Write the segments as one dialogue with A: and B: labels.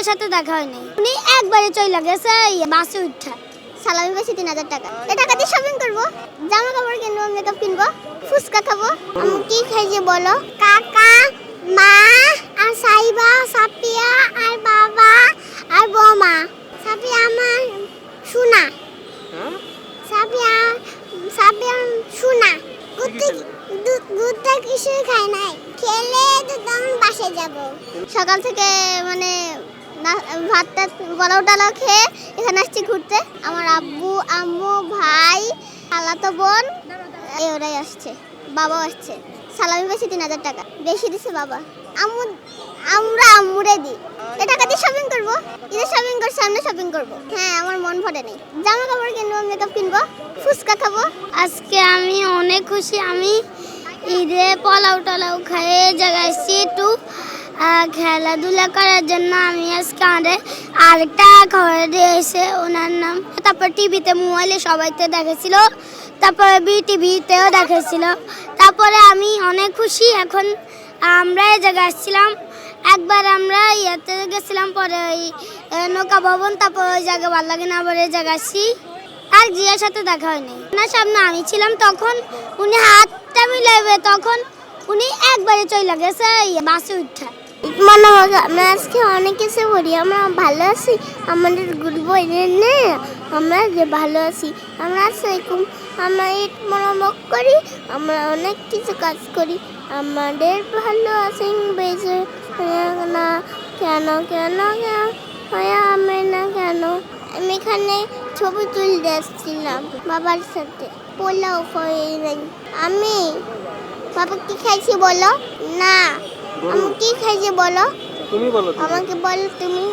A: জিয়ার সাথে দেখা হয়নি, উনি একবারে চলে গেছে বাসে উঠা। সালামি পাইছি 3000 টাকা। এই টাকা দিয়ে শপিং করবো, জামা কাপড় কিনবো, মেকআপ কিনবো, ফুচকা খাবো। আমি কি খাইছি বলো? কাকা, মা আর সাইবা, সাপিয়া আর বাবা আর বৌমা। সাপিয়া আমার সোনা, সাপিয়া সোনা। দুধটা কিছু খাই নাই, খেলে তো তখন বাসে যাব। সকাল থেকে মানে ভাতটা পোলাও টালাও খেয়ে এখানে আসছি ঘুরতে। আমার আব্বু, আম্মু, ভাই, খালাতো বোন ওরাই আসছে, বাবাও আসছে। সালামি পাইছি 3000 টাকা, বেশি দিছে বাবা। আমরা আম্মুরে দিই। এই টাকা দিয়ে শপিং করবো, ঈদের শপিং করে সামনে শপিং করবো। হ্যাঁ, আমার মন ভরে নেই। জামা কাপড় কিনবো, মেকআপ কিনবো, ফুচকা খাবো। আজকে আমি অনেক খুশি। আমি ঈদে পোলাও টালাও খেয়ে জায়গায় আসছি একটু খেলাধুলা করার জন্য। আমি আজকে আমাদের আরেকটা খবর দিয়েছে ওনার নাম। তারপর টিভিতে মোবাইলে সবাইতে দেখেছিল, তারপরে বিটিভিতেও দেখেছিল। তারপরে আমি অনেক খুশি। এখন আমরা এই জায়গায় আসছিলাম, একবার আমরা ইয়েতে গেছিলাম, পরে ওই নৌকা ভবন, তারপর ওই জায়গায় ভালো লাগে না, আবার এই জায়গায় আসছি। আর জিয়ার সাথে দেখা হয়নি। ওনার সামনে আমি ছিলাম, তখন উনি হাতটা মিলাইবে, তখন উনি একবারে চলে গেছে বাসে উঠা। আমরা আজকে অনেক কিছু করি, আমরা ভালো আছি। আমাদের গুড বই নে আমরা যে ভালো আছি। আমরা সেরকম আমরা ঈদ মনোমক করি, আমরা অনেক কিছু কাজ করি। আমাদের ভালো আছে বেজে না কেন কেন আমি না কেন। আমি এখানে ছবি তুলতে আসছিলাম বাবার সাথে, পোলাও খাই নাই আমি। বাবা কি খাইছি বলো? না, আমি কি খাইছি বলো?
B: তুমি বলো।
A: আমাকে বলো তুমি।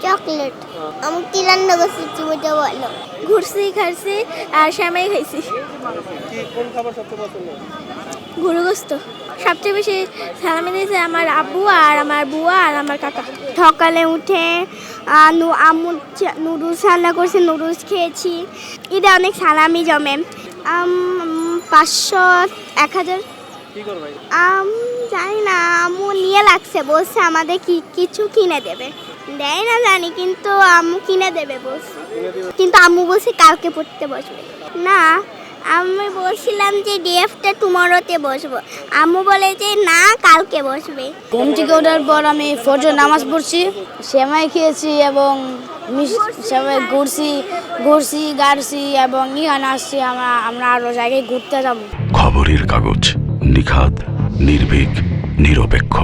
A: চকলেট। আমি কি রান্না করছি তুমি তো বলো। ঘুরছি, খাইছি আর শ্যামাই খাইছি।
B: কি কোন খাবার সবচেয়ে পছন্দ?
A: গরু গোস্ত। সবচেয়ে বেশি সালামি দিয়েছে আমার আব্বু আর আমার বুয়া আর আমার কাকা। সকালে উঠে আম্মু নুডলস রান্না করছে, নুডলস খেয়েছি। ঈদে অনেক সালামি জমে, 500 1000।
B: কি করবে?
A: জানি না, আম্মু নিয়ে লাগছে, বলছে আমাদের কিছু কিনে দেবে। দেয় না জানি, কিন্তু আম্মু কিনে দেবে বলছে। কিন্তু আম্মু বলছে কালকে পড়তে বসবে না। আমি বলছিলাম যে ডেফটা টুমরোতে বসবো, আম্মু বলে যে না কালকে বসবে।
C: ঘুম থেকে ওঠার পর আমি ফজর নামাজ পড়ছি, সেমাই খেয়েছি এবং সবাই ঘুরছি গাড়ছি এবং এখানে আসছি। আমরা আরো জায়গায় ঘুরতে যাবো।
D: খবরের কাগজ, নিখাদ, নির্ভীক, নিরপেক্ষ।